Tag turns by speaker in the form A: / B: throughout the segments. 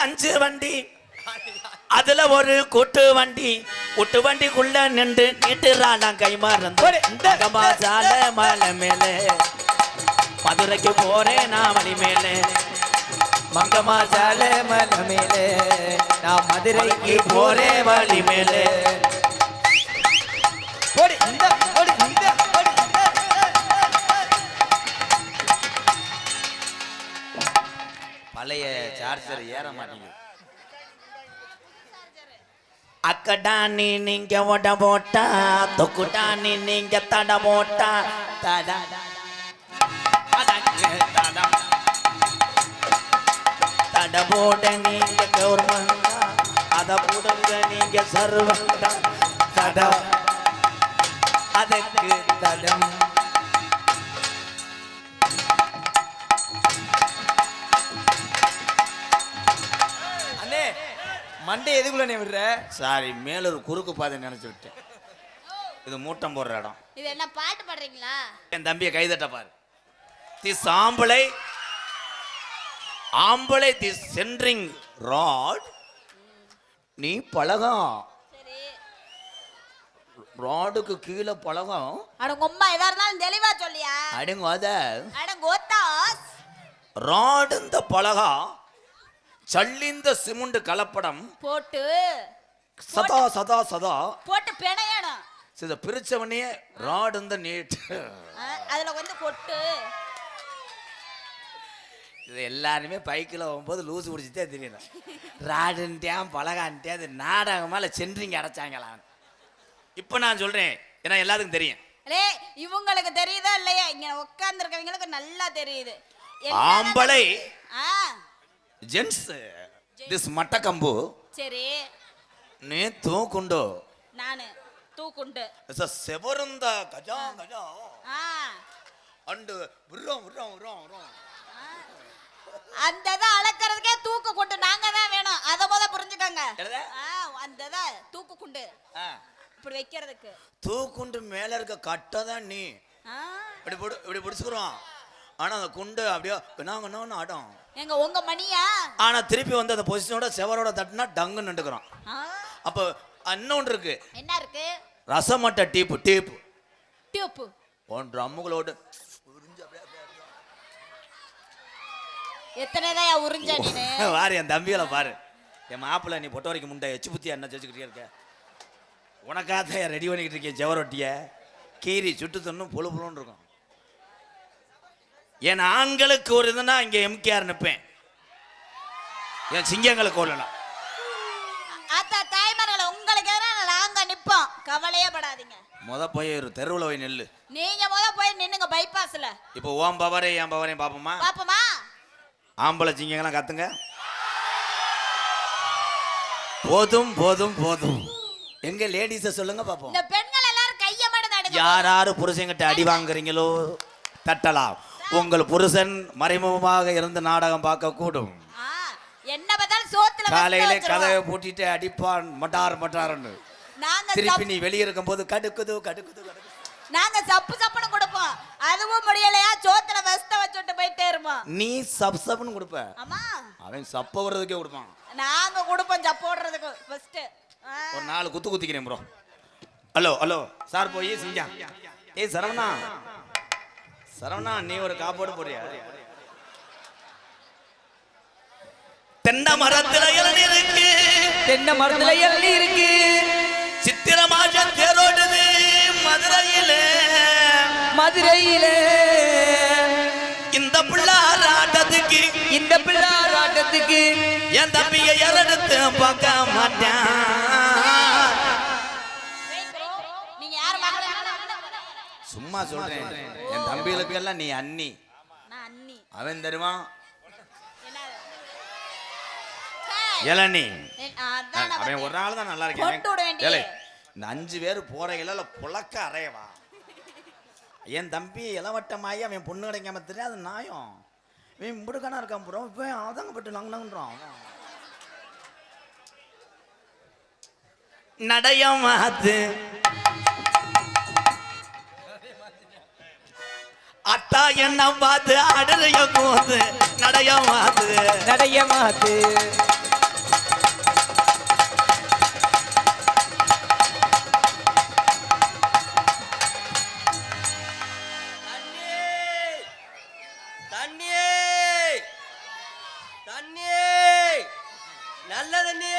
A: 5 வண்டி, அதுல ஒரு கூட்டு வண்டிக்குள்ள நின்று நீட்டுறான் கை மறந்து சால மலை மேலே மதுரைக்கு போறேன் நான் வழி மேலே
B: மங்கம்மா சால மலை மேலே நான் மதுரைக்கு போறேன் வழி மேலே.
A: பழைய சார்ஜர் ஏற மாட்டேங்குது. அக்கடானி நீங்க ஓட போட்டா தொக்குடானி நீங்க தட போட்டா தட போட நீங்க கவர்மெண்டா அத போடுங்க நீங்க சர்வண்டா தட அதுக்கு தடம்.
B: மண்டை எதுக்குள்ள நீ விடுற?
A: சாரி, மேல ஒரு குறுக்கு பாதை நினைச்சு விட்டேன். இது மூட்டம் போடுற இடம்.
C: இது என்ன பாட்டு பாடுறீங்களா?
A: என் தம்பியை கைதட்ட பாரு. திஸ் ஆம்பளை திஸ் சென்ட்ரிங் ராட். நீ பழகம்.
C: சரி.
A: ராடுக்கு கீழே பழகம்.
C: அடங்க அம்மா எதா இருந்தாலும் தெளிவா சொல்லியா?
A: அடங்கோத.
C: அடங்கோத்தாஸ்.
A: ராடு இந்த பழகா சல்லிந்த சிமுண்டு கலப்படம்
C: போட்டு
A: சதா சதா சதா
C: போட்டு பிணையணும்.
A: இத பிரிச்சவனே ராடு இந்த நீட்.
C: அதுல வந்து கொட்டு.
A: இது எல்லாருமே பைக்கில் போகும்போது லூசு பிடிச்சிட்டே தெரியணும். ராடுன்ட்டேன் பழகான்ட்டே அது நாடகமால சென்றிங்க அடைச்சாங்களாம். இப்போ நான் சொல்றேன், ஏன்னா எல்லாத்துக்கும் தெரியும்.
C: இவங்களுக்கு தெரியுதா இல்லையா? இங்க உட்கார்ந்து இருக்கவங்களுக்கு நல்லா தெரியுது.
A: ஆம்பளை ஜென்ஸ் திஸ் மட்டக்கம்பு.
C: சரி.
A: நீ தூக்குண்டு
C: நானு தூக்குண்டு
A: செவருந்த கஜா கஜா அண்டு விரோம் விரோம் விரோம் விரோம்.
C: அந்த இதை அளக்கிறதுக்கே தூக்கு குண்டு நாங்க தான் வேணும். அதை முத புரிஞ்சுக்கோங்க. அந்த இதை தூக்கு குண்டு இப்படி வைக்கிறதுக்கு
A: தூக்குண்டு மேல இருக்க கட்டை தான் நீ இப்படி பிடிச்சுக்கிறோம். ஆனா அந்த குண்டு அப்படியே நாங்க ஆடும்
C: எங்க உங்க மணியா.
A: ஆனா திருப்பி வந்து அந்த பொசிஷனோட செவரோட தட்டுனா டங்குன்னு நின்றுக்கிறோம். அப்ப இன்னொன்று இருக்கு.
C: என்ன இருக்கு?
A: ரசமட்ட டீப்பு டீப்பு
C: டீப்பு
A: ஒன்று அம்முகளோடு
C: எத்தனைதான் உறிஞ்ச நீ
A: பாரு. என் தம்பிகளை பாரு. என் மாப்பிள்ள நீ பொட்ட வரைக்கும் முண்டை எச்சு புத்தியா என்ன செஞ்சுக்கிட்டே இருக்க? உனக்காக ரெடி பண்ணிக்கிட்டு இருக்கேன் செவரொட்டிய கீரி சுட்டு தண்ணும் பொழு பொழுன்னு இருக்கும். என் ஆண்களுக்கு ஒரு இதுனா இங்க எம்கேஆர் நிற்பேன். என் சிங்கங்களுக்கு ஒண்ணு
C: தாய்மார்களை உங்களுக்கு நாங்க நிப்போம். கவலையே படாதீங்க.
A: முத போய் ஒரு தெருவுல போய் நெல்லு.
C: நீங்க முத போய் நின்னுங்க பைபாஸ்ல.
A: இப்போ ஓம் பவரே என் பவரையும் பாப்போமா?
C: பாப்போமா?
A: ஆம்பளை சிங்கங்களாம் கத்துங்க. போதும் போதும் போதும். எங்க லேடிஸ சொல்லுங்க பாப்போம்.
C: இந்த பெண்கள் எல்லாரும் கைய மட்டும் தட்டுங்க.
A: யாராரு புருஷன்கிட்ட அடி வாங்குறீங்களோ தட்டலாம். உங்கள் புருஷன் மறைமுகமாக இருந்து நாடகம் பார்க்க கூடும்.
C: என்ன பார்த்தாலும் சோத்துல
A: காலையில கதவை பூட்டிட்டு அடிப்பான் மட்டார் மட்டார்னு. திருப்பி நீ வெளியே இருக்கும் போது கடுக்குது கடுக்குது கடுக்குது.
C: நாங்க சப்பு சப்புன்னு கொடுப்போம். அதுவும் முடியலையா சோத்துல வெஸ்ட வச்சுட்டு போயிட்டே இருப்போம்.
A: நீ சப் சப்புன்னு கொடுப்ப.
C: ஆமா.
A: அவன் சப்ப வர்றதுக்கே கொடுப்பான்.
C: நாங்க கொடுப்போம் சப்பு போடுறதுக்கு ஃபர்ஸ்ட்.
A: ஒரு 4 குத்து குத்திக்கிறேன் ப்ரோ. ஹலோ ஹலோ சார் போய் சிங்கா. ஏய் சரவணா சரவணா நீ ஒரு காப்போடு போறியா? தென்னை மரத்துல இளநீ இருக்கு.
B: தென்னை மரத்துல இளநீ இருக்கு.
A: சித்திர மாசம் தேரோடுது மதுரையிலே
B: மதுரையிலே.
A: இந்த பிள்ளாராட்டத்துக்கு
B: இந்த பிள்ளாராட்டத்துக்கு
A: என் தம்பியை எடுத்து பார்க்க மாட்டேன். சும்மா சொல்றேன். என் தம்பிகளுக்கு எல்லாம் நீ அண்ணி. அவன் தருவான் இளநீ. அவன் ஒரு நாள் தான் நல்லா இருக்கேன். இந்த 5 பேர் போறையில புழக்க அறையவா. என் தம்பி இளவட்டமாயி அவன் பொண்ணு கிடைக்காம தெரியாது நாயம். இவன் முடுக்கானா இருக்கான் ப்ரோ. இப்போ அதங்கப்பட்டு நாங்கன்றான். நடையம் மாத்து அத்தா என்ன பார்த்து அடுறைய போது நடைய மாத்து
B: நடைய மாத்து நல்ல தண்ணி.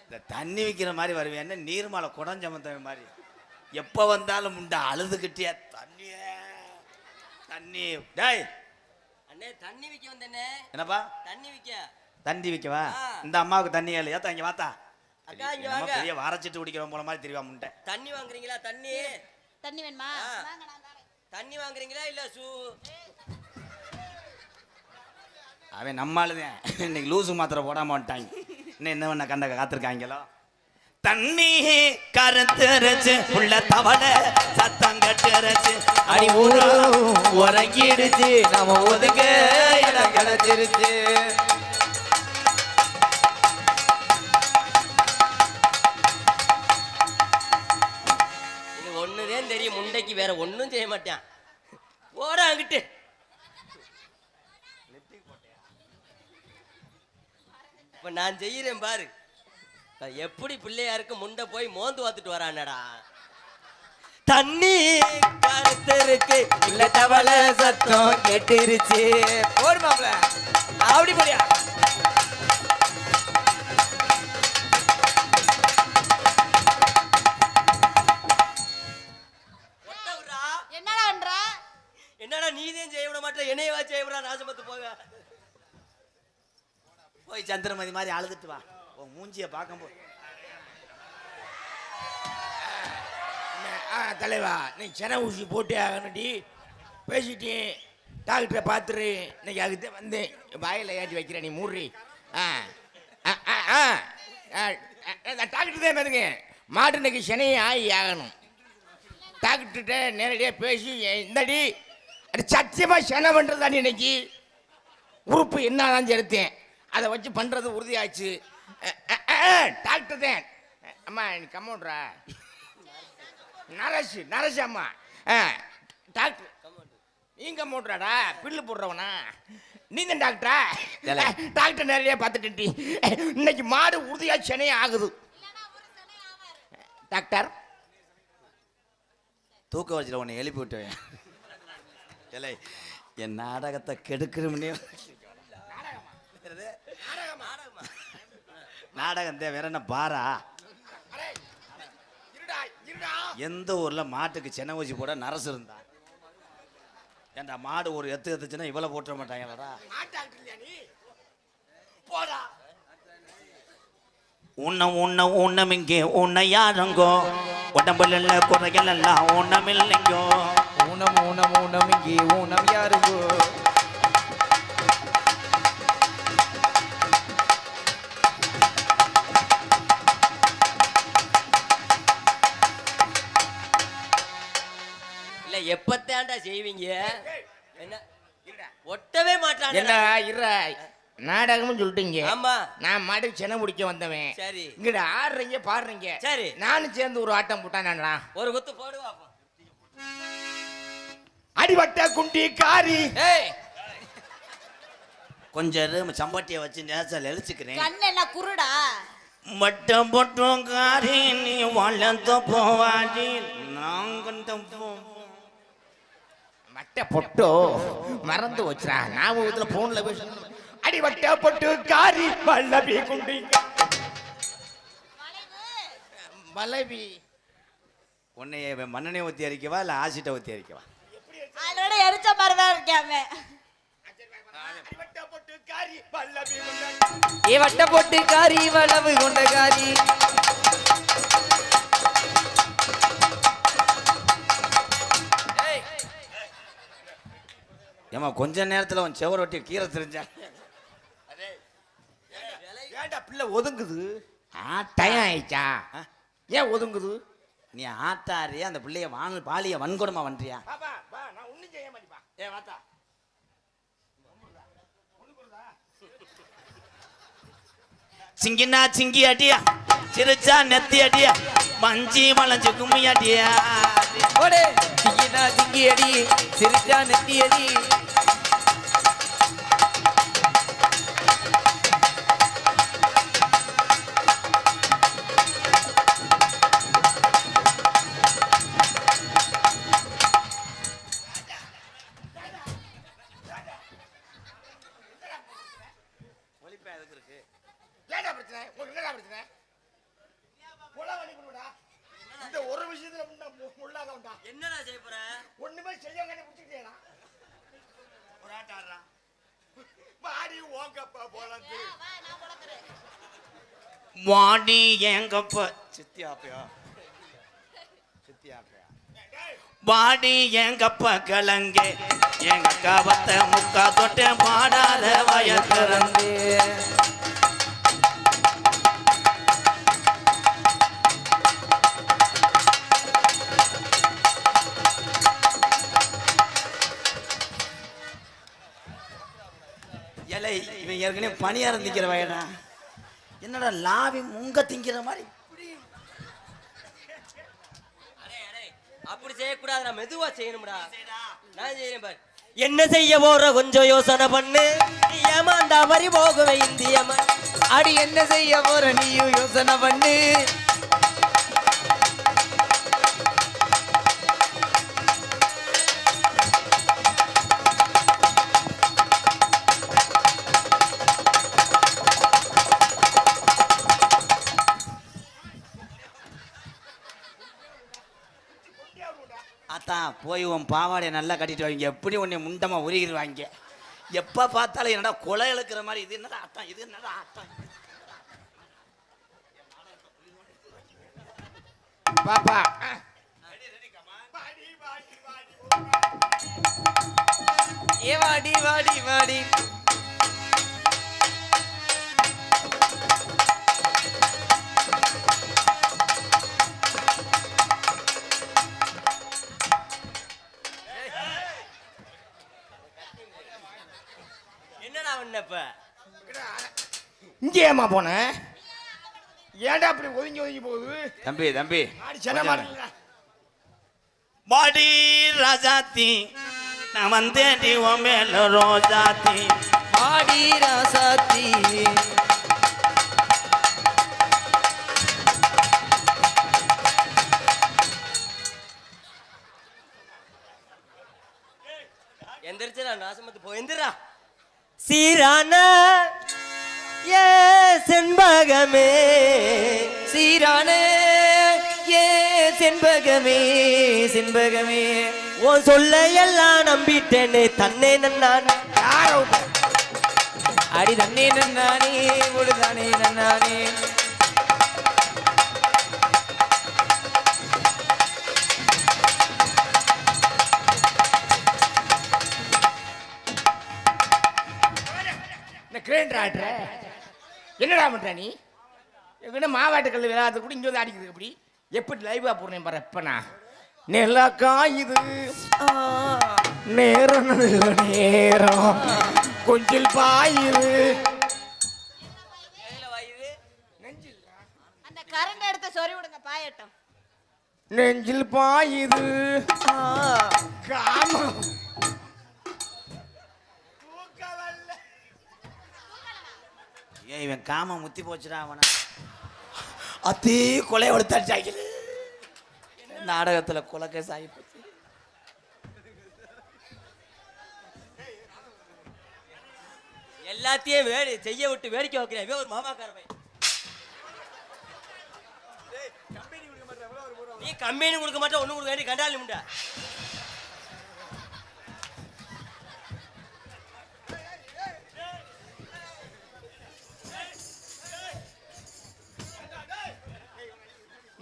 A: இந்த தண்ணி விற்கிற மாதிரி வருவேன் என்ன நீர்மலை குடஞ்சமத்த மாதிரி எப்போ வந்தாலும் முண்டை அழுதுகிட்டியா தண்ணியே தண்ணி. டேய்
B: அண்ணே தண்ணி விக்க வந்தேனே.
A: என்னப்பா
B: தண்ணி விக்க.
A: தண்ணி விற்கவா? இந்த அம்மாவுக்கு தண்ணி ஏழு ஏத்தா இங்க வாத்தா.
B: அக்கா இங்க
A: நம்ம
B: வாங்க.
A: பெரிய வாரச்சிட்டு குடிக்கிறோம் போல மாதிரி தெரியவா முண்டை.
B: தண்ணி வாங்குறீங்களா? தண்ணி
C: தண்ணி வேணுமா?
B: ஆ.
C: வாங்க நான் தரேன்.
B: தண்ணி வாங்குறீங்களா இல்ல
A: அவன் நம்மளுதான் இன்னைக்கு லூசு மாத்திரை போடாம வந்துட்டாங்க. இன்னும் என்ன பண்ண கண்ட காத்திருக்காங்களோ. தண்ணி கருத்துருச்சு உள்ள தவளை சத்தம் கட்டுருச்சு
B: அடி ஊரும் உறங்கிடுச்சு நம்ம ஒதுங்க இடம் கிடைச்சிருச்சு. இது ஒண்ணுதான் தெரியும், முண்டைக்கு வேற ஒண்ணும் செய்ய மாட்டான். போட அங்கிட்டு. இப்ப நான் செய்யறேன் பாரு. எப்படி பிள்ளையாருக்கு முண்டை போய் மோந்து வாத்துட்டு வரானடா. தண்ணி கருத்தருக்கு இல்ல தவளை சத்தம் கேட்டுருச்சு. போடு மாப்ள அப்படி போடியா.
C: என்னடா பண்ற?
B: என்னடா நீதான் செய்ய விட மாட்டேன், என்னையவா செய்ய விடா. நாசமத்து போக
A: போய் சந்திரமதி மாதிரி அழுதுட்டு வா. உன் மூஞ்சிய பார்க்கும்போது
D: தலைவா நீ சென ஊசி போட்டே ஆகணும்டி. பேசிட்டேன் டாக்டரை பார்த்துரு. இன்னைக்கு அதுக்கு வந்தேன். வாயில் ஏற்றி வைக்கிறேன் நீ மூடுறி. டாக்டர் தான் பாருங்க. மாட்டு இன்னைக்கு சென்னையை ஆகி ஆகணும். டாக்டர்கிட்ட நேரடியாக பேசி இந்தடி அது சத்தியமாக செனை பண்ணுறதாண்டி இன்னைக்கு உறுப்பு என்னதான் எடுத்தேன். அதை வச்சு பண்ணுறது உறுதியாச்சு. டாக்டர் தான். அம்மா நீ கம்மௌண்ட்ரா நரசு அம்மா. டாக்டர் நீங்க கம்மௌண்ட்ராடா பில்லு போடுறவனா நீ தான் டாக்டரா? டாக்டர் நேரடியாக பார்த்துட்டு இன்னைக்கு மாடு உறுதியா சென்னை ஆகுது. டாக்டர்
A: தூக்க வச்சுல உன்னை எழுப்பி விட்டுவேன். இல்லை என் நாடகத்தை கெடுக்கிறோம்னே. நாடகம் வேற என்ன பாரா? எந்த ஊர்ல மாட்டுக்கு சென்னை ஊசி போட நரசு இருந்தா ஏன்டா மாடு ஒரு எத்துச்சுன்னா இவ்வளவு போட்டுற மாட்டாங்களா? உன்னம் இங்கே உன்னை யாருங்கோ உடம்புல இல்ல குறைகள் எல்லாம் உன்னம் இல்லைங்கோ.
B: ஊனம் இங்கே ஊனம் யாருங்கோ. இல்ல எப்பத்தாண்டா செய்வீங்க? என்ன ஒட்டவே மாட்டான்.
D: என்ன இற நாடகம்னு சொல்லிட்டீங்க.
B: ஆமா
D: நான் மாட்டுக்கு சென்னை முடிக்க வந்தவன்.
B: சரி
D: இங்கிட்ட ஆடுறீங்க பாடுறீங்க.
B: சரி
D: நானும் சேர்ந்து ஒரு ஆட்டம் போட்டானா
B: ஒரு குத்து போடுவா.
D: அடிவட்ட குண்டி காரி.
B: ஏய்
A: கொஞ்சம் சம்பட்டியை வச்சு நேசல் எழுச்சிக்கிறேன்.
C: கண்ணு என்ன குருடா?
A: மட்டம் போட்டோம் காரி நீ வளர்த்த போவாடி நாங்க
D: மட்டை பொட்டோ மறந்து வச்சுறா. ஞாபகத்துல போன்ல பேசணும். அடிவட்ட பொட்டு காரி வல்லபி குண்டி வல்லபி.
A: உன்னைய மண்ணனை ஊற்றி அரிக்கவா இல்லை ஆசிட்டை ஊற்றி அரிக்கவா?
C: ஆல்ரெடி எரிச்ச மாதிரி தான் இருக்காமே.
B: ஏ வட்ட போட்டு காரி வளவு கொண்ட காரி.
A: ஏமா கொஞ்ச நேரத்தில் உன் செவரொட்டி கீரை தெரிஞ்சேன்.
D: ஏன்டா பிள்ளை ஒதுங்குது? டயம் ஆயிடுச்சா? ஏன் ஒதுங்குது?
A: நீ ஆட்டாரியா அந்த பிள்ளைய பாலிய வன்கொடுமா பண்றியா?
D: நான் ஒண்ணும் செய்ய மாட்டேப்பா. ஏ வாத்தா
A: சிங்கினா சிங்கி அடியா சிரிச்சா நெத்தி அடியா மஞ்சி மலஞ்சு கும்மி அடியா.
B: ஓடே சிங்கினா சிங்கி அடி சிரிச்சா நெத்தி அடி.
D: இருக்கு? ஏன்டா பிரச்சனை? உங்களுக்கு என்னடா பிரச்சனை? கொலை பண்ணி கொடுடா. இந்த ஒரு விஷயத்துல முள்ளாதவன்டா.
B: என்னடா செய்ய போற?
D: ஒண்ணுமே செய்யாம புடிச்சிட்டேடா. ஒரு ஆட்ட ஆடுறா. பாடி ஓங்கப்பா போலந்து.
C: வா நான் பொளக்குறேன்.
A: வாடி எங்கப்ப சித்தியாப்பையா வாடி எங்கப்ப கிளங்கே எங்க கவத்த முக்கா தொட்டு பாடாத வயக்கிறந்து இலை இவன் ஏற்கனவே பணியாரம் திங்கிற வயடா என்னடா லாவி முங்க திங்கிற மாதிரி
B: அப்படி செய்யக்கூடாதுடா, மெதுவா செய்யணும்டா. நான் செய்யறேன் பாரு. என்ன செய்ய போற கொஞ்சம் யோசனை பண்ணு. நீ ஏமாந்தா மாதிரி போகுவே இந்திய மண்.
E: அடி என்ன செய்ய போற நீயும் யோசனை பண்ணு.
A: அத்தான் போய் உன் பாவாடையை நல்லா கட்டிட்டு வாங்க எப்படி உன்னை முண்டமா உருகிடுவாங்க எப்ப பார்த்தாலும் என்னடா கொலை இழுக்கிற மாதிரி இது என்னடா ஆட்டம் இது என்னடா ஆட்டம்
D: பாப்பா
E: ஏ வாடி வாடி வாடி
B: என்னடா பண்ணப்ப?
D: இங்கே ஏமா போன? ஏன்டா அப்படி ஒதுங்கி ஒதுங்கி போகுது?
A: தம்பி தம்பி
D: ஆடி சென்ன மாட்டீங்களா?
A: பாடி ராஜாத்தி நான் வந்தேன்டி உன் மேல ரோஜாத்தி
E: வாடி ராசாத்தி
B: எந்திரிச்சா நாசமத்து போ, எந்திரா. சீரான ஏ செண்பகமே,
E: சீரான ஏ செண்பகமே செண்பகமே
B: உன் சொல்ல எல்லாம் நம்பிட்டேனே தன்னே நான்.
D: யார விட்ட?
E: அடி தண்ணே நன்னானே முழுதானே நன்னானே
D: இந்த கிரேண்டர் ஆடுற என்னடா பண்ற நீ? எங்கிட்ட மாவாட்டுக்கல் விளையாடுறது கூட இங்கே வந்து அடிக்கிறது எப்படி எப்படி லைவா போடுறேன் பாரு. எப்ப நான் நெல்லா காயுது நேரம் நல்ல நேரம் கொஞ்சல் பாயுது
C: அந்த கரண்ட் எடுத்து சொறி விடுங்க பாயட்டும்.
D: நெஞ்சில் பாயுது காமம்
A: ஏன் இவன் காம முத்தி போச்சுடா அவனை அத்தே கொலை எடுத்தாச்சு நாடகத்துல கொலைக்கை சாகி போச்சு.
B: எல்லாத்தையும் செய்ய விட்டு வேடிக்கை வைக்கிறேன் ஒரு மாமாக்கார பையன். நீ கம்பெனி கொடுக்க மாட்டேன் ஒண்ணு கொடுக்க வேண்டிய கண்டாலி முண்டா.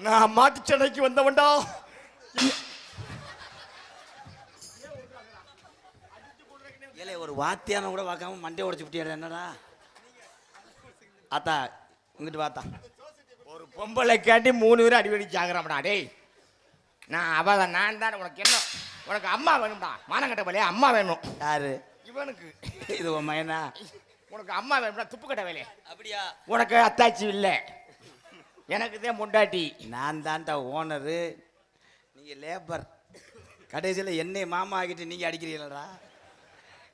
D: நான் மாட்டுச்சண்டைக்கு வந்தவன்டா.
A: ஏலே ஒரு வாத்தியான கூட பார்க்காம மண்டை உடைச்சு விட்டியா என்னடா ஆத்தா இங்கிட்டு பார்த்தா
D: ஒரு பொம்பளை காட்டி 3 பேரும் அடிவடி சாகுறான்டா. டேய் நான் தான் உனக்கு என்ன உனக்கு அம்மா வேணும்டா. மானங்கட்ட வேலையா அம்மா வேணும்.
A: யாரு
D: இவனுக்கு
A: இது உன் மயனா?
D: உனக்கு அம்மா வேணும்டா. துப்புக்கட்ட வேலையே.
B: அப்படியா?
D: உனக்கு அத்தாச்சி இல்லை, எனக்கு தான் முண்டாட்டி.
A: நான் தான்டா ஓனரு, நீங்க லேபர். கடைசியில் என்னை மாமா ஆகிட்டு நீங்க அடிக்கிறீங்களா?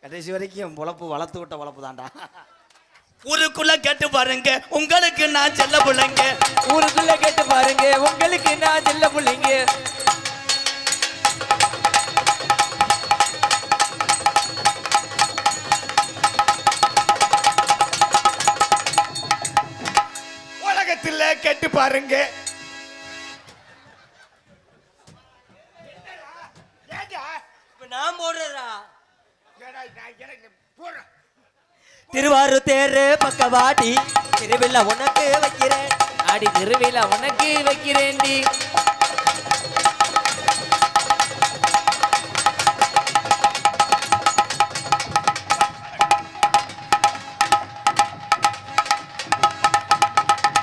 A: கடைசி வரைக்கும் பொழப்பு வளர்த்து விட்ட பொழப்பு தான்டா. ஊருக்குள்ள கேட்டு பாருங்க உங்களுக்கு நான் செல்ல பிள்ளைங்க.
E: ஊருக்குள்ள கேட்டு பாருங்க உங்களுக்கு நான் செல்ல பிள்ளைங்க.
D: பாருங்க.
B: நான் போடுறதா திருவாரூர் தேரு பக்கவாடி திருவிழா உனக்கு வைக்கிறேன்.
E: ஆடி திருவிழா உனக்கு வைக்கிறேன்டி.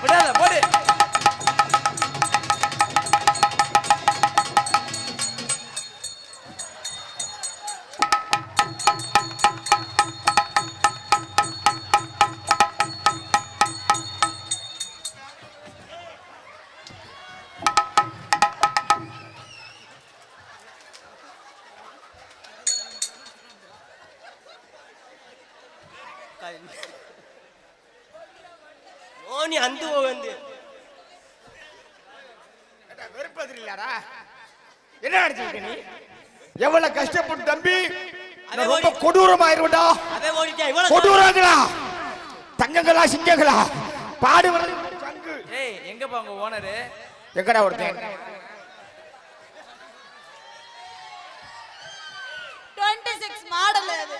E: விடாத போடு.
B: ஓனி அந்த வந்து
D: வெறுப்பது இல்லடா. என்ன நினைச்சிருக்க நீ? எவ்வளவு கஷ்டப்பட்டு தம்பி ரொம்ப கொடூரமாயிருடா.
B: அவன் ஓடிட்டா இவ்வளவு
D: கொடூரங்களா தங்கங்களா சிங்கங்களா பாடு சங்கு.
E: ஏய் எங்கப்பா உங்க ஓனரு?
D: எங்கடா ஒருத்தன்
C: 26 மாடல் அது.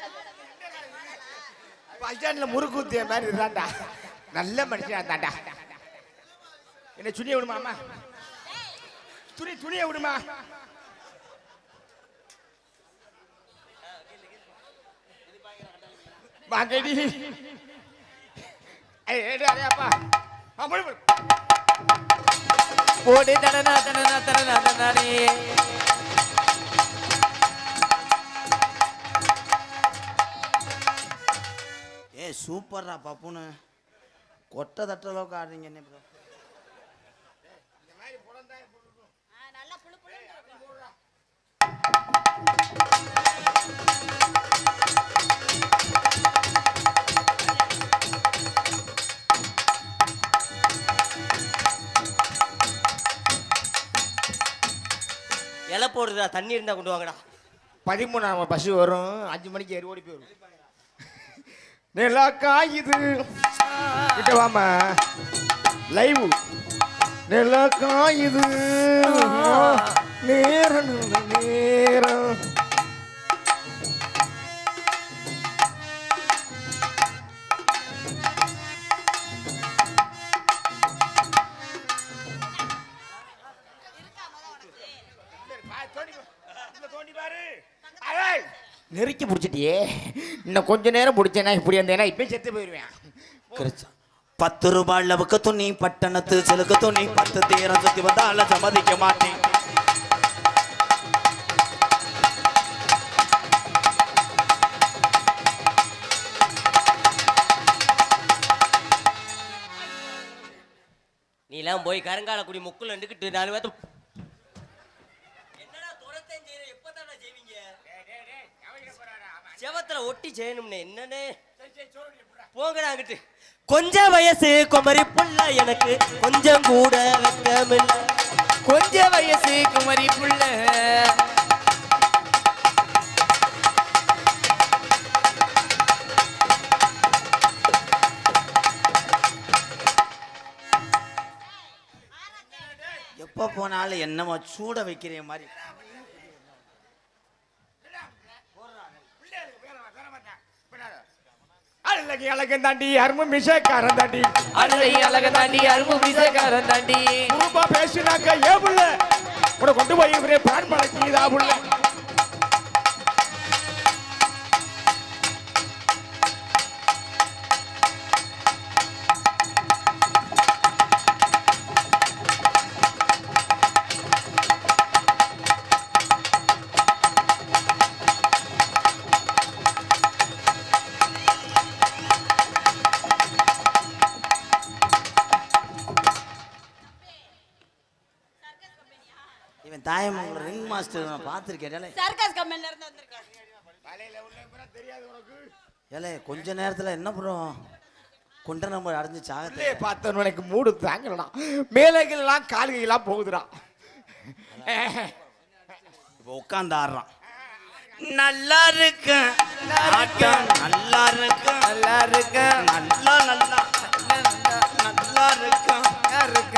D: பஸ் ஸ்டாண்ட்ல முறுக்கு ஊத்திய மாதிரி இருந்தாண்டா. நல்ல மனுஷனா இருந்தாண்டா. என்ன துணியை விடுமா அம்மா? துணியை விடுமா? வாங்கடி. அப்பா
E: போடு தடனா தடனா தடனா தடனே.
A: ஏ சூப்பர்ரா பப்புனு கொட்டை தட்ட அளவுக்கு ஆடுறீங்க என்ன ப்ரோ?
C: நல்லா புளு புளுன்னு இருக்கும்.
B: இலை போடுறதா தண்ணி இருந்தா கொண்டு வாங்கடா.
D: 13 பஸ் வரும். 5 மணிக்கு ஏறி ஓடி போயிடும். நிலக்கா இது கிட்ட வாமா லைவ். நிலக்கா இது நேரம் நேரம். நெருக்கி பிடிச்சிட்டியே. இன்னும் கொஞ்ச நேரம் பிடிச்சேன்னா இப்படி இருந்தேன்னா இப்பயும் செத்து போயிடுவேன்.
A: 10 ரூபாய் அளவுக்கு துணி பட்டணத்து செலுக்கு துணி 10 தீரம் சுத்தி வந்தால சம்மதிக்க மாட்டேன்.
B: நீ எல்லாம் போய் கருங்கால குடி முக்குல நின்றுக்கிட்டு 4 பேர்த்து என்னடா துரத்தேன் செய்யற எப்பதானே செய்வீங்க? செவத்துல ஒட்டி செய்யணும்னே என்னன்னு போங்கடா அங்கிட்டு. கொஞ்சம் வயசு குமரி புள்ள எனக்கு கொஞ்சம் கூட வெக்கமில்ல.
E: கொஞ்ச வயசு குமரி புள்ள.
A: எப்ப போனாலும் என்னமோ சூட வைக்கிற மாதிரி.
D: அழகு அழகு தாண்டி அரும்பு மிஷக்காரன் தாண்டி.
E: அழகை அழக தாண்டி அரும்பு மீசக்காரன் தாண்டி.
D: ரூபா பேசினாக்க ஏ புள்ள உன கொண்டு போய் பிளான் பழக்கிதா புள்ள.
A: இவன் தாயமங்கலம் ரிங் மாஸ்டர் நான் பார்த்துருக்கேன்.
C: சர்க்கஸ் கம்பெனில இருந்து வந்திருக்கேன்.
A: ஏலே கொஞ்ச நேரத்துல என்ன ப்ரோ கொண்ட நம்பர் அடைஞ்சு சாகத்தே
D: பார்த்தவன் உனக்கு மூடு தாங்கலடா. மேலைகள் எல்லாம் கால்கையெல்லாம் போகுதுடா.
A: இப்போ உட்காந்து ஆடுறான். நல்லா இருக்கு ஆட்டம் நல்லா இருக்கு
E: நல்லா இருக்க
A: நல்லா நல்லா நல்லா இருக்கு
E: இருக்க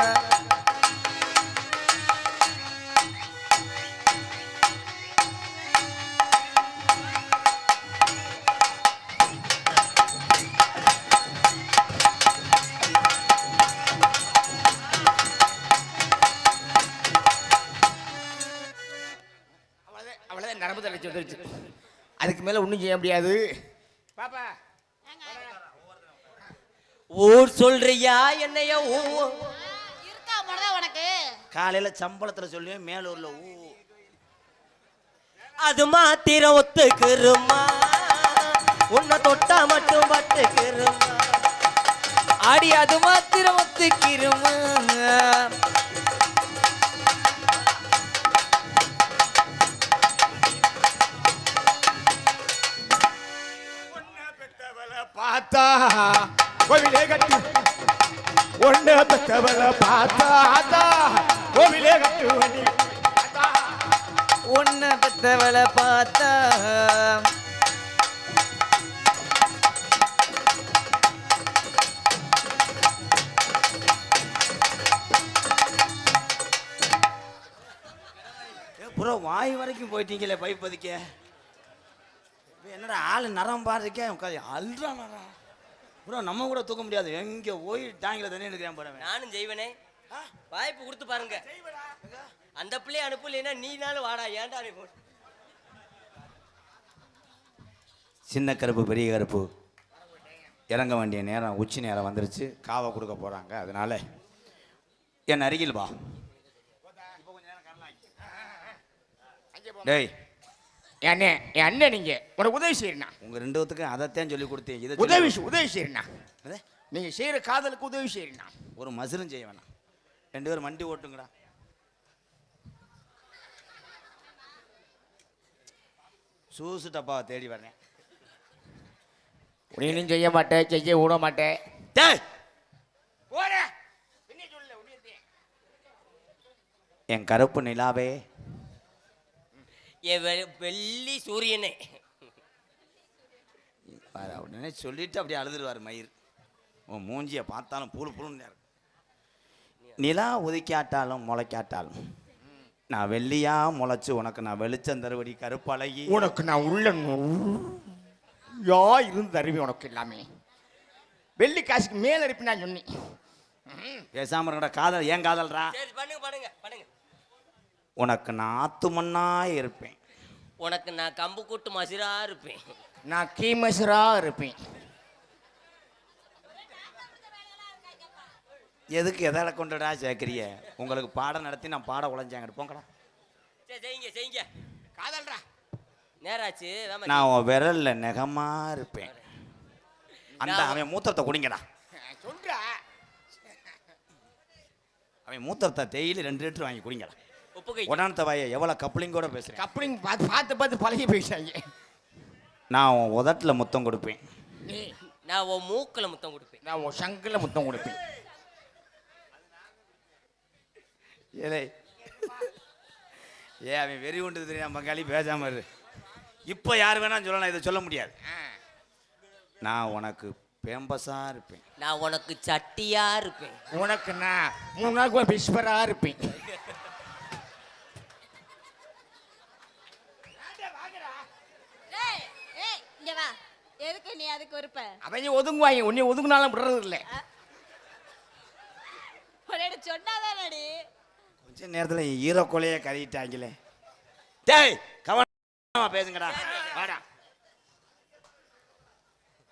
D: வந்துருச்சு. அதுக்கு மேல ஒண்ணும் செய்ய முடியாது. பாப்பா
B: ஊர் சொல்றியா என்னைய
C: இருக்கா முன்னதான் உனக்கு
A: காலையில சம்பளத்துல சொல்லுவேன் மேலூர்ல
B: அது மாத்திரம் ஒத்துக்குருமா உன்னை தொட்டா மட்டும் பட்டுக்குருமா
E: அடி அது மாத்திரம் ஒத்துக்கிருமா
D: பார்த்தா கோவிலே கட்டு ஒண்ணு பெத்தவள பார்த்தா கோவிலே கட்டு வண்டி
E: உன்னை பெத்தவளை பார்த்தா
A: புறா வாய் வரைக்கும் போயிட்டீங்களே பைப்பதிக்க என்னடா ஆளு நரம் பாருக்கேன் உட்காந்து அல்றானா புறா நம்ம கூட தூக்க முடியாது எங்க போய் டாங்கில தண்ணி எடுக்கிறேன் போறேன்
B: நானும் செய்வனே வாய்ப்பு கொடுத்து பாருங்க அந்த பிள்ளைய அனுப்பலைன்னா நீனாலும் வாடா ஏன்டா நீ
A: சின்ன கருப்பு பெரிய கருப்பு இறங்க வேண்டிய நேரம் உச்சி நேரம் வந்துருச்சு காவை கொடுக்க போறாங்க அதனால என் அருகில் வா டேய்
D: அண்ணன் நீங்க உனக்கு உதவி செய்யறா
A: உங்க ரெண்டு பேத்துக்கும் அதைத்தான் சொல்லி கொடுத்தேன் இதை
D: உதவி செய்யறா
A: சொல்லி-
D: நீங்க செய்யற காதலுக்கு உதவி செய்யறா
A: ஒரு மசுரும் செய்ய வேணாம் ரெண்டு பேரும் வண்டி ஓட்டுங்கடா சூசு டப்பாவை தேடி வரேன்
D: நீனும் செய்ய மாட்டேன் செய்ய விட மாட்டேன்
A: டேய் என் கருப்பு நிலாவே
B: என் வெள்ளி சூரியனே
A: பாரு, உடனே சொல்லிட்டு அப்படியே அழுதுருவார் மயிர் உன் மூஞ்சியை பார்த்தாலும் புழு புழுன்னு இருக்கும். நிலா ஒதுக்காட்டாலும் முளைக்காட்டாலும் நான் வெள்ளியா முளைச்சு உனக்கு நான் வெளிச்சம் தருவடி கருப்பழகி
D: உனக்கு நான் உள்ள இருந்து தருவேன் உனக்கு எல்லாமே வெள்ளி காசுக்கு மேல இருப்பேன் நான் சொன்னேன்
A: பேசாம இருக்கடா காதல் ஏன் காதல்றா
B: சரி பண்ணுங்க
A: உனக்கு நான் ஆத்து மண்ணா இருப்பேன்
B: உனக்கு நான் கம்பு கூட்டு மசிரா இருப்பேன்
D: நான் கீமசரா இருப்பேன்
A: எதுக்கு எதால கொண்டுடா சேர்க்கிறிய உங்களுக்கு பாடம் நடத்தி நான் பாட உழைஞ்சாங்க போங்கடா
B: சரி செய்யுங்க
D: காதல்ரா
B: நேராச்சு
A: நான் உன் விரல்ல நெகமா இருப்பேன் அந்த அவன் மூத்திரத்தை குடிங்கடா
D: சொல்றா
A: அவன் மூத்திரத்தை டெய்லி 2 லிட்டர் வாங்கி குடிங்கடா
B: உப்புகை
A: உடானத்த வாய எவ்வளவு கப்ளிங்கோட பேசுறேன்
D: கப்ளிங் பார்த்து பழகி போயிட்டாங்க
A: நான் உன் உதட்டுல முத்தம் கொடுப்பேன்
D: நீ
B: நான் உன் மூக்குல முத்தம் கொடுப்பேன்
D: நான் உன் சங்கில முத்தம் கொடுப்பேன்
A: ஏலே அவன் வெறி உண்டு தெரியாம பங்காளி பேசாம இரு இப்போ யார் வேணாலும் சொல்லலாம் இதை சொல்ல முடியாது நான் உனக்கு பேம்பஸா இருப்பேன்
B: நான் உனக்கு சட்டியா இருப்பேன்
D: உனக்கு நான் 3 நாளுக்கு பிஸ்பரா இருப்பேன்
C: ஏய் ஏய் இங்க வா எதுக்கு நீ அதுக்கு ஒருப்ப
D: அவங்க ஒதுங்குவாங்க உன்னை ஒதுங்கினாலும் விடுறது இல்லை
C: உன்னிட சொன்னாதானடி
A: கொஞ்ச நேரத்துல ஈர கொலைய கறிட்டாங்களே டேய் கவனமா பேசுங்கடா வாடா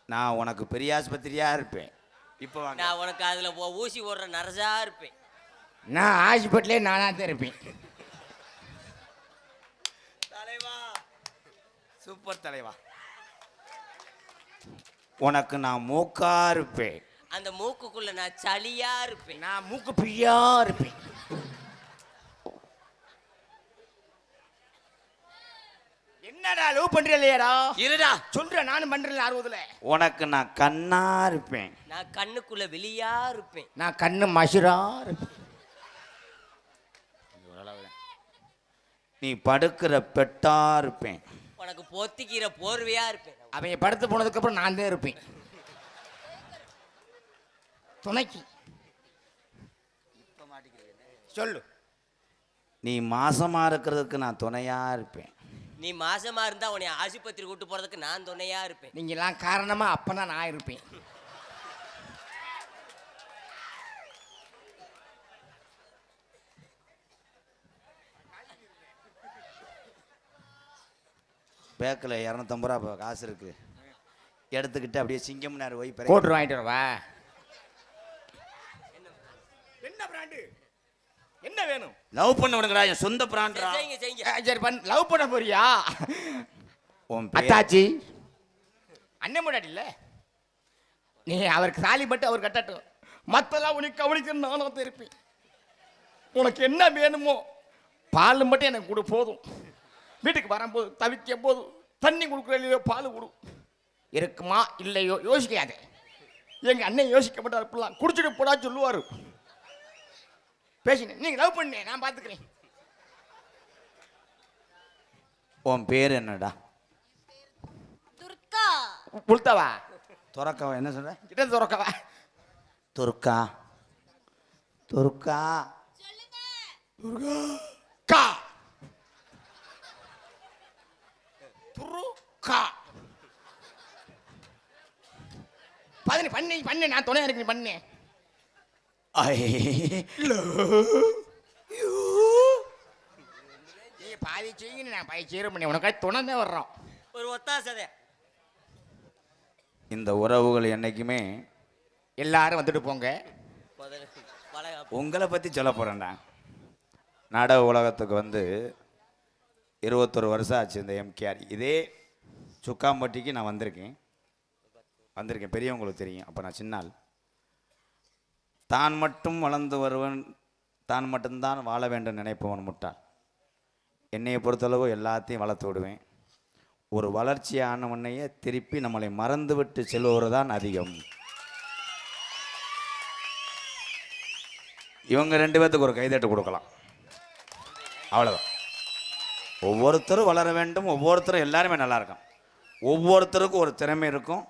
A: நான் உனக்கு பெரிய ஆஸ்பத்திரியா இருப்பேன் இப்போ வாங்க
B: நான் உனக்கு அதுல ஊசி ஓடுற நரசா இருப்பேன்
D: நான் ஹாஸ்பிட்டலே நானாக தான் இருப்பேன்
A: தலைவா சூப்பர் தலைவா உனக்கு நான் மூக்கா இருப்பேன்
B: அந்த மூக்குக்குள்ள நான் சளியா இருப்பேன்
D: நான் மூக்கு பிரியா இருப்பேன் என்னடா லவ் பண்றீங்களா
A: இருடா
D: சொல்றேன் நானும் பண்றேன் 60ல
A: உனக்கு நான் கண்ணா இருப்பேன்
B: நான் கண்ணுக்குள்ள வெளியா இருப்பேன்
D: நான் கண்ணு மசுரா இருப்பேன்
A: நீ படுக்கிற பெட்டா இருப்பேன்
B: உனக்கு பொத்திக்கிற போர்வையா இருப்பேன்
D: அவங்க படுத்து போனதுக்கு அப்புறம் நான் தான் இருப்பேன் துணைக்கு சொல்லு
A: நீ மாசமா இருக்கிறதுக்கு நான் துணையா இருப்பேன்
B: நீ மாசமா இருந்தா உன்னை ஆஸ்பத்திரி கூட்டு போறதுக்கு நான் துணையா இருப்பேன்
D: நீங்களாம் காரணமா அப்பதான் நான் இருப்பேன்
A: பேக்கில் 250 ரூபா காசு இருக்கு, எடுத்துக்கிட்டு அப்படியே சிங்கம்னாரு போய்
D: கோட்ரு வாங்கிட்டு வரவா? என்ன பிராண்டு? என்ன வேணும்?
A: லவ் பண்ண விடுங்கடா, என் சொந்த பிராண்டா.
B: செய்யுங்க செய்யுங்க.
D: சரி லவ் பண்ண போறியா?
A: உன் பேர்
D: அத்தாச்சி அண்ணன் முன்னாடி இல்ல, நீ அவருக்கு தாலி மட்டும் அவர் கட்டட்டும், மத்தெல்லாம் உனக்கு கவனிக்க நானும் தான் இருப்பேன். உனக்கு என்ன வேணுமோ பால் மட்டும் எனக்கு கொடு போதும். வீட்டுக்கு வரும்போது தவிக்கும் போது தண்ணி கொடுக்குற இல்லையோ பால் கொடு. இருக்குமா இல்லையோ யோசிக்காத. எங்க அண்ணன் யோசிக்க மாட்டார், இப்பெல்லாம் குடிச்சிட்டு போடா சொல்லுவாரு. பேசினேன், நீங்க லவ் பண்ணே, நான் பாத்துக்கிறேன்.
A: உன் பேர் என்னடா?
C: துர்கா.
D: புல்தவா
A: துறக்கவா? என்ன சொல்ற?
D: கிட்ட துறக்கவா?
A: துர்கா. துர்கா.
D: கா துருக்கா. பண்ணி நான் துணையா இருக்கு பண்ணு. பாதி செய்யுங்க, நான் பாதி செய்ய பண்ணி உனக்கு துணை வர்றோம்.
B: ஒரு ஒத்தாசதை.
A: இந்த உறவுகள் என்னைக்குமே
D: எல்லாரும் வந்துட்டு போங்க.
A: உங்களை பற்றி சொல்ல போகிறேன்டா. நாடக உலகத்துக்கு வந்து 21 வருஷம் ஆச்சு இந்த எம்கேஆர். இதே சுக்காம்பட்டிக்கு நான் வந்திருக்கேன், பெரியவங்களுக்கு தெரியும். அப்போ நான் சின்னால். தான் மட்டும் வளர்ந்து வருவன், தான் மட்டும்தான் வாழ வேண்டும் நினைப்பவன் முட்டாள். என்னையை பொறுத்தளவு எல்லாத்தையும் வளர்த்து விடுவேன். ஒரு வளர்ச்சியானவனையே திருப்பி நம்மளை மறந்து விட்டு செல்பவர் தான் அதிகம். இவங்க 2 பேர்த்துக்கு ஒரு கைதட்டு கொடுக்கலாம், அவ்வளோதான். ஒவ்வொருத்தரும் வளர வேண்டும், ஒவ்வொருத்தரும் எல்லாருமே நல்லா இருக்கும். ஒவ்வொருத்தருக்கும் ஒரு திறமை இருக்கும்,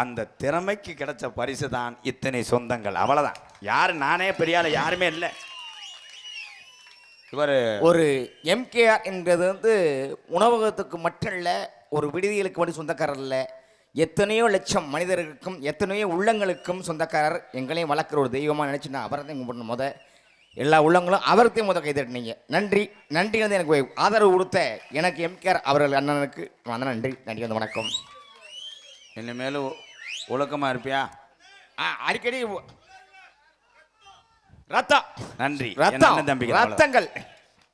A: அந்த திறமைக்கு கிடைச்ச பரிசு தான் இத்தனை சொந்தங்கள், அவ்வளோதான். யார் நானே பெரிய ஆள் யாருமே இல்லை. இவர்
D: ஒரு எம்கேஆர் என்றது வந்து உணவகத்துக்கு மட்டும் இல்லை, ஒரு விடுதிகளுக்கு மட்டும் சொந்தக்காரர் இல்லை, எத்தனையோ லட்சம் மனிதர்களுக்கும் எத்தனையோ உள்ளங்களுக்கும் சொந்தக்காரர். எங்களையும் வளர்க்குற ஒரு தெய்வமாக நினச்சி நான் அவரை தான் கும்பிடணும். எல்லா உள்ளங்களும் அவர்த்தையும் கைதட்டினீங்க. நன்றி. நன்றி வந்து எனக்கு ஆதரவு கொடுத்த எனக்கு எம்கேஆர் அவர்கள் அண்ணனுக்கு நன்றி. நன்றி வந்து வணக்கம்.
A: இனிமேலும் ஒழுக்கமாக இருப்பியா?
D: அடிக்கடி ரத்தம்.
A: நன்றி.
D: ரத்தம்
A: தம்பிக்கு
D: ரத்தங்கள்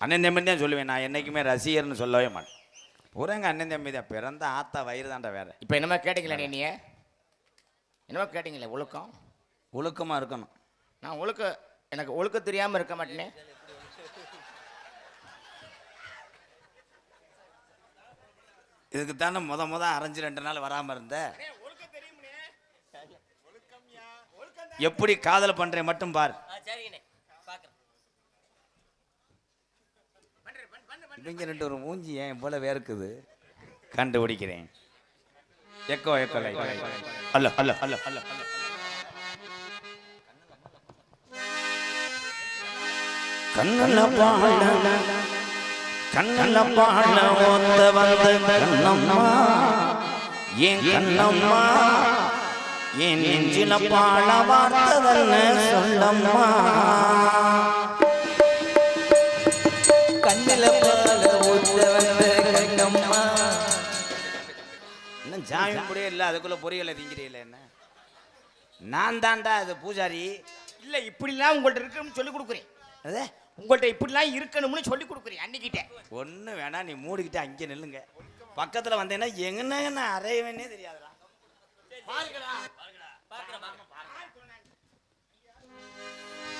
A: அண்ணன் தம்பி தான் சொல்லுவேன். நான் என்னைக்குமே ரசிகர்னு சொல்லவே மாட்டேன். பூராங்க அண்ணன் தம்பி தான். பிறந்த ஆத்தா வயிறு தாண்டா வேற.
D: இப்போ என்னமா கேட்டீங்களா? நீ என்னமா கேட்டீங்களே? ஒழுக்கம்.
A: ஒழுக்கமாக இருக்கணும்.
D: நான் எனக்கு ஒழுக்க தெரியாமல் இருக்க மாட்டேனே.
A: இதுக்கு தானே முத அரைஞ்சு 2 நாள் வராமல் இருந்த. எப்படி காதல் பண்றேன் மட்டும் பார். இவங்க 2 ஒரு மூஞ்சி ஏன் போல வேர்க்குது, கண்டுபிடிக்கிறேன். எக்கோ அல்ல அல்ல அல்ல அல்ல அல்ல. கண்ணல்ல பாட ஓத்த வந்து கண்ணம்மா, ஏன் கண்ணம்மா, ஏன் நெஞ்சில பாட வார்த்ததன்னு சொல்லம்மா.
E: கண்ணில பால ஊத்த வந்து கண்ணம்மா.
A: இன்னும் ஜாமி முடியே இல்லை, அதுக்குள்ள பொரியலை திங்கிறீங்களே என்ன? நான் தான்டா அது பூஜாரி.
D: இல்லை, இப்படிலாம் உங்கள்கிட்ட இருக்குன்னு சொல்லி கொடுக்குறேன்.
A: அதே
D: உங்கள்கிட்ட இப்படிலாம் இருக்கணும்னு சொல்லி கொடுக்குறேன் அன்னிக்கிட்டே.
A: ஒன்று வேணா, நீ மூடிக்கிட்டு அங்கே நில்லுங்க. பக்கத்தில் வந்தேன்னா எங்கன்னா அறையவேன்னே தெரியாதுடா.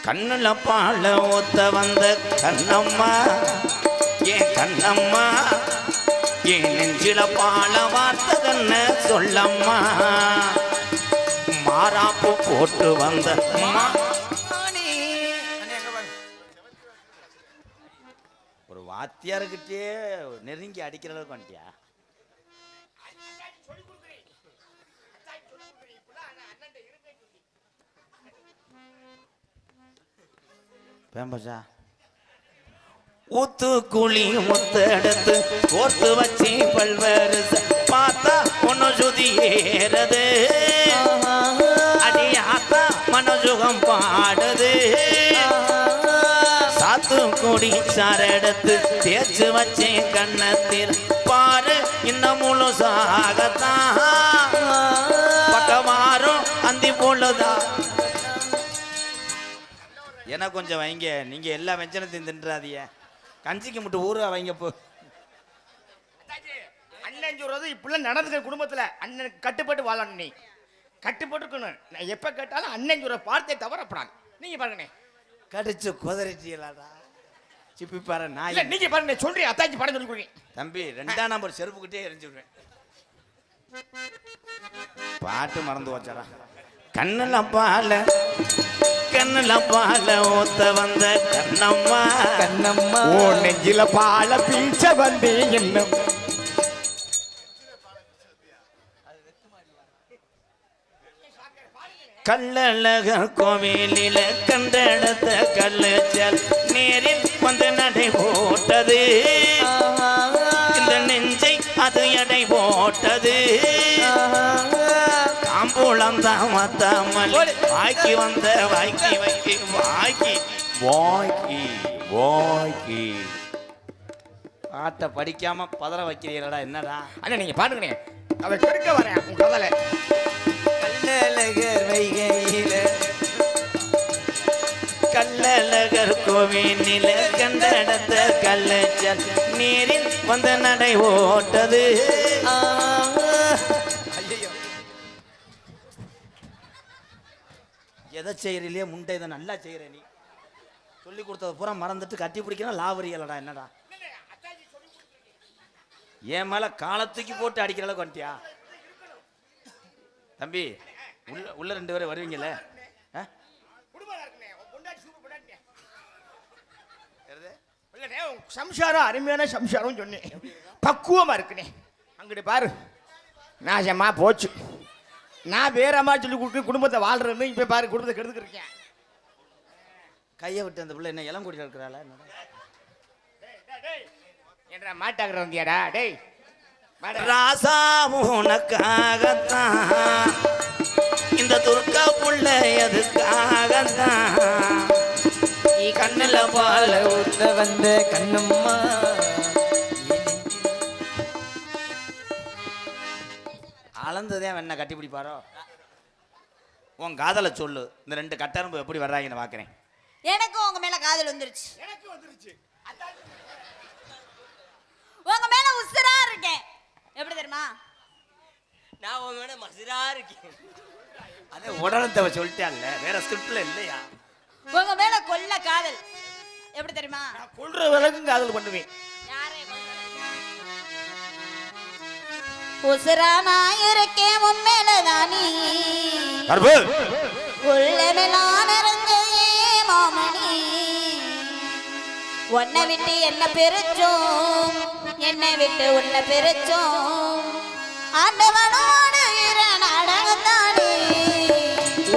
A: கண்ணுல பால ஊத்த வந்த கண்ணம்மா, ஏன் கண்ணம்மா, ஏன் நெஞ்சில பால வார்த்ததன்னு சொல்லம்மா. மாறாப்பு போட்டு வந்த ஒரு வாத்தியார்கிட்டே நெருங்கி அடிக்கிற அளவுக்கு வந்துட்டியா? பேம்பஸா ஊத்து குழி முத்தெடுத்து கோர்த்து வச்சு பல்வேறு பார்த்தா பொண்ணு சுதி ஏறது, அடி ஆத்தா மனசுகம் பாடுது. சாத்து குடி சாரெடுத்து தேய்ச்சு வச்சேன் கண்ணத்தில் பாரு இன்னும் முழுசாகத்தான் பக்கமாறும் அந்தி போலதான். எனக்கு கொஞ்சம் வைங்க, நீங்க எல்லா வெஞ்சனத்தையும் தின்றாதீங்க. கஞ்சிக்கு மட்டும் ஊற வைங்க போ.
D: அண்ணன் சொல்றது இப்படிலாம் நடந்துக்கிற குடும்பத்துல அண்ணனுக்கு கட்டுப்பட்டு வாழணும். நீ கட்டுப்பட்டு இருக்கணும். நான் எப்ப கேட்டாலும் அண்ணன் சொல்ற வார்த்தை தவறப்படாது. நீங்க பாருங்க,
A: கடிச்சு குதறிட்டீங்களாடா சிப்பி பாரு. நான்
D: இல்ல நீங்க பாருங்க, சொல்றேன் அத்தாச்சி படம் சொல்லி கொடுங்க.
A: தம்பி 2ஆம் நம்பர் செருப்புக்கிட்டே எரிஞ்சுடுவேன். பாட்டு மறந்து வச்சாடா. கண்ணுல பால ஊத்த வந்த கண்ணம்மா
E: கண்ணம்மா
D: ஓ நெஞ்சில பால பீச்ச வந்து என்ன
A: கள்ளழகர் கோவிலில கண்டெடுத்த கள்ளச்சல் நேரில் வந்து நடை போட்டது. இந்த நெஞ்சை அது எடை போட்டது. தாம்பூலம் தாமத்தாமல் வாய்க்கு வந்த வாய்க்கு வாய்க்கு வாய்க்கு வாய்க்கு வாய்க்கு. பாட்டை படிக்காம பதற வைக்கிறீங்களா என்னடா?
D: அண்ணா நீங்க பாருங்க, அவ கெடுக்க வரேன் உங்க கதலை.
E: கள்ளழகர் வைகையில
A: கள்ளழகர் கோவிலில கண்டெடுத்த கள்ளச்சல் நீரில் வந்த நடை ஓட்டது. எதை செய்யறிலே முண்டை இதை நல்லா செய்யற. நீ சொல்லி கொடுத்தது பூரா மறந்துட்டு கட்டி பிடிக்கணும் லாவரியலடா என்னடா? என் மேல காலத்துக்கு போட்டு அடிக்கிற அளவுக்கு வந்துட்டியா தம்பி? உள்ள 2 பேரும் வருவீங்கல்ல?
D: சம்சாரம் அருமையான சம்சாரம் சொன்னேன், பக்குவமா இருக்குனே. அங்கிட்டு பாரு நாசமா போச்சு. நான் வேறமா சொல்லி கொடுத்து குடும்பத்தை வாழ்றேன்னு இப்ப பாரு குடும்பத்தை கெடுத்துக்கிட்டு இருக்கேன்.
A: கையை விட்டு அந்த பிள்ளை என்ன இளம் கூட்டிட்டு இருக்கிறாளா
D: என்ற மாட்டாக்குற வந்தியாடா? டேய்
A: ராசா உனக்காகத்தான் இந்த துர்க்கா புள்ள எதுக்காகத்தான்
E: நீ கண்ணுல பால ஊத்த வந்த கண்ணம்மா.
A: அளந்ததே என்ன கட்டி பிடிப்பாரோ? உன் காதலை சொல்லு. இந்த 2 கட்டரம்பு எப்படி வர்றாங்கன்னு பாக்குறேன்.
C: எனக்கும் உங்க மேல காதல் வந்துருச்சு. உங்க மேல உசுரா இருக்கேன். எப்படி தெரியுமா?
B: நான் உன் மேல மசுரா இருக்கேன்.
A: அதே உடனே சொல்லிட்டான்ல, வேற ஸ்கிரிப்ட்ல இல்லையா?
C: உங்க மேல கொல்ல காதல். எப்படி தெரியுமா?
D: நான் கொல்ற வரைக்கும் காதல் பண்ணுவேன்.
C: யாரே உசுரா நான் இருக்கேன் உன் மேலதானி உள்ளமெல்லாம் நிறைஞ்ச மாமணி. உன்னை விட்டு என்ன பெருச்சோம், என்னை விட்டு உன்னை பெருச்சோம். ஆண்டவனோடு நாடகத்தானே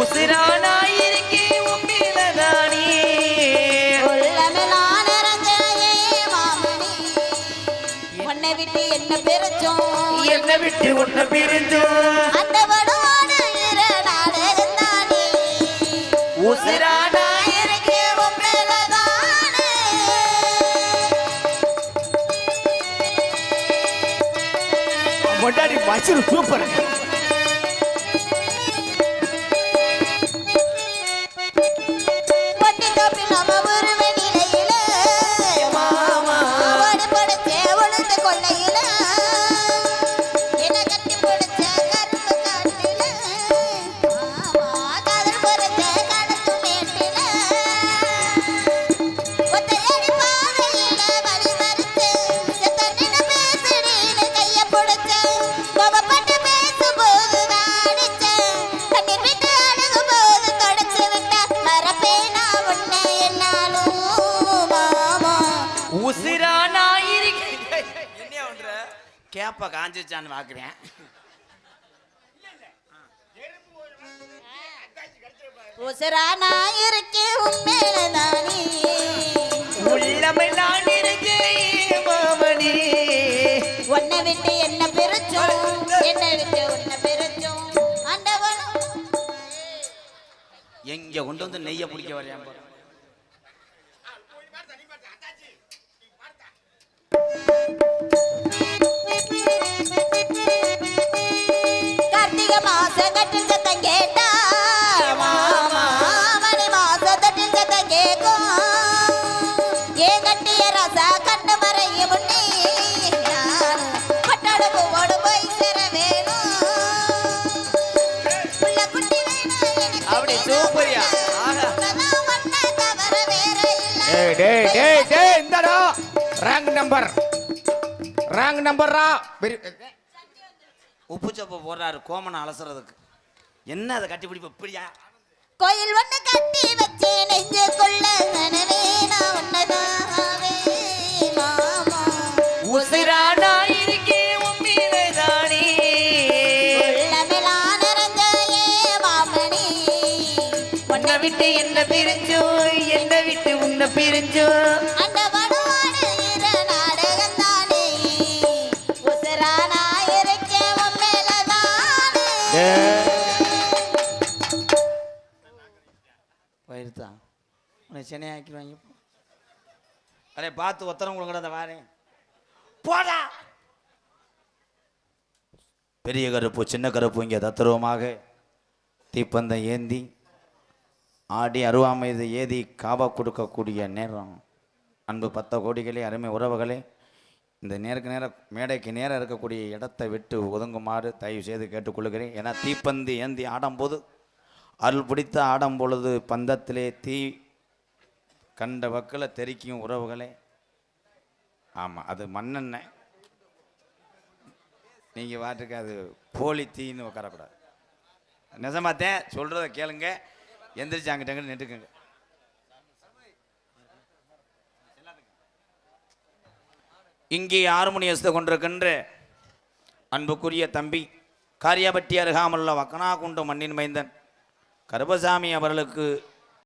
E: உசிரானாயிருக்கே உம்மிலதானே
C: உள்ளமெல்லாம் நிறைஞ்ச மாமணி. உன்னை விட்டு என்ன பெருச்சோம்,
E: என்னை விட்டு உன்னை பிரிஞ்சோம்.
C: ஆண்டவனோடு நாடகத்தானே
E: உசிரானாயிருக்கே
D: மொட்டாடி மசுரு சூப்பர்.
A: கேப்ப காஞ்சிச்சான்னு பாக்குறேன்.
C: உசுரா நான் இருக்கேன் உண்மையிலதானே
E: உள்ளமை நான் இருக்கேன் மாமணி.
C: உன்னை விட்டு என்ன பெருச்சோம், என்னை விட்டு உன்னை பெருச்சோம். ஆண்டவனும்
A: எங்க கொண்டு வந்து நெய்ய பிடிக்க வரையாம்.
E: அப்படி சூப்பரியா ஆஹா
C: உன்னதான் உன்னை தவிர வேற இல்லை.
D: டேய் டேய் டேய் டேய் இந்தடா ராங் நம்பர்ரா
A: உப்பு சப்பை போடுறாரு கோமனை அலசுறதுக்கு. என்ன அதை கட்டி பிடிப்பு இப்படியா?
C: கோயில் ஒண்ணு கட்டி வச்சு நெஞ்சுக்குள்ள கனவே நான் உன்னதாவே மாமா.
E: உசிரானா இருக்கே உம்மிலே தானே
C: உள்ளமெல்லாம் நிறைஞ்ச ஏ மாமணி.
E: உன்னை விட்டு என்ன பிரிஞ்சோ என்ன விட்டு உன்னை பிரிஞ்சோ
C: அந்த வடுவாடு இரு நாடகம் தானே. உசுரானா இருக்கேன் உன் மேலதானே.
A: போயிருத்தான் உன்னை சென்னையாக்கிடுவாங்க. அடே பார்த்து ஒத்தரம் கொடுங்கடா அந்த வாரேன் போடா. பெரிய கருப்பு சின்ன கருப்பு இங்கே தத்துருவமாக தீப்பந்தம் ஏந்தி ஆடி அருவாமைது ஏதி காவா கொடுக்கக்கூடிய நேரம். அன்பு 10 கோடிகளே, அருமை உறவுகளே, இந்த நேருக்கு நேரம் மேடைக்கு நேரம் இருக்கக்கூடிய இடத்தை விட்டு ஒதுங்குமாறு தயவு செய்து கேட்டுக்கொள்கிறேன். ஏன்னா தீப்பந்தி ஏந்தி ஆடும்போது அருள் பிடித்த ஆடும் பொழுது பந்தத்திலே தீ கண்ட வக்கில் தெரிக்கும் உறவுகளே. ஆமாம், அது மண்ணெண்ணெய். நீங்கள் வாட்டுக்கு அது போலி தீன்னு உட்காரக்கூடாது. நிஜமாத்தேன் சொல்கிறத கேளுங்க. எந்திரிச்சு அங்கிட்ட நின்றுக்குங்க. இங்கே ஹார்மோனியத்தை கொண்டிருக்கின்ற அன்புக்குரிய தம்பி காரியாபட்டி அருகாமலுள்ள வக்கனாகுண்டு மண்ணின் மைந்தன் கருப்பசாமி அவர்களுக்கு